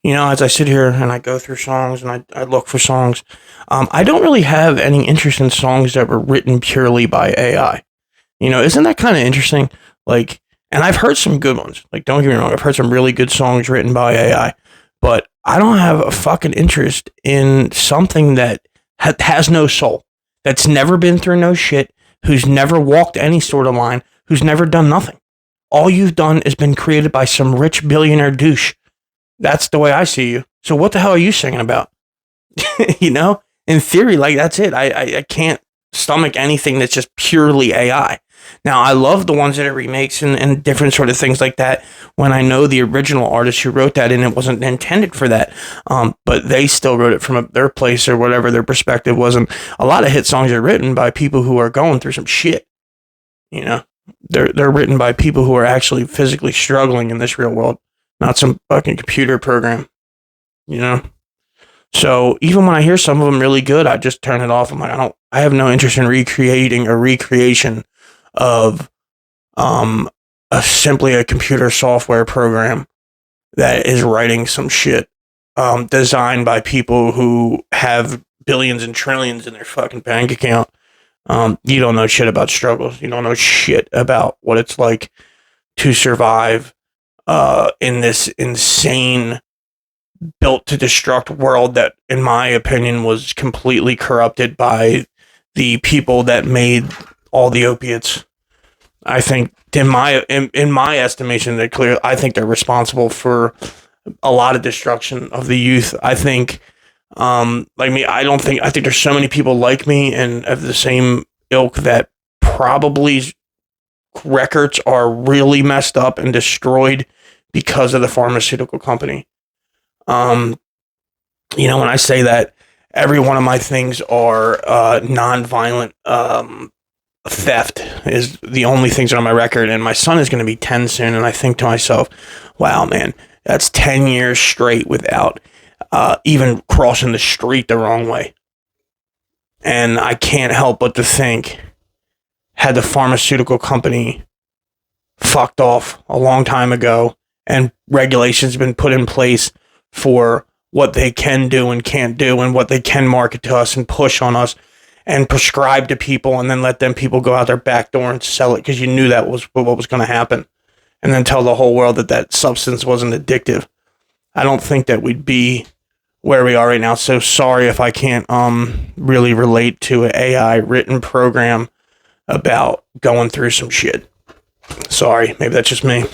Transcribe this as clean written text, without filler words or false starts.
As I sit here and I go through songs and I look for songs, I don't really have any interest in songs that were written purely by AI. Isn't that kind of interesting? Like, and I've heard some good ones. Like, don't get me wrong, I've heard some really good songs written by AI, but I don't have a fucking interest in something that has no soul, that's never been through no shit, who's never walked any sort of line, who's never done nothing. All you've done is been created by some rich billionaire douche. That's the way I see you. So what the hell are you singing about? In theory, like, that's it. I can't stomach anything that's just purely AI. Now, I love the ones that it remakes and different sort of things like that when I know the original artist who wrote that and it wasn't intended for that. But they still wrote it from their place or whatever their perspective was. And a lot of hit songs are written by people who are going through some shit. They're written by people who are actually physically struggling in this real world, not some fucking computer program. So even when I hear some of them really good, I just turn it off. I'm like, I have no interest in recreating a recreation of simply a computer software program that is writing some shit designed by people who have billions and trillions in their fucking bank account. You don't know shit about struggles. You don't know shit about what it's like to survive in this insane, built to destruct world that, in my opinion, was completely corrupted by the people that made all the opiates. I think, in my estimation, I think they're responsible for a lot of destruction of the youth. I think, like me, I think there's so many people like me and of the same ilk that probably records are really messed up and destroyed because of the pharmaceutical company. When I say that, every one of my things are non-violent. Theft is the only things that are on my record, and my son is going to be 10 soon, and I think to myself, wow, man, that's 10 years straight without even crossing the street the wrong way. And I can't help but to think, had the pharmaceutical company fucked off a long time ago and regulations been put in place for what they can do and can't do and what they can market to us and push on us and prescribe to people and then let them people go out their back door and sell it because you knew that was what was going to happen, and then tell the whole world that substance wasn't addictive, I don't think that we'd be where we are right now. So sorry if I can't really relate to an AI written program about going through some shit. Sorry, maybe that's just me.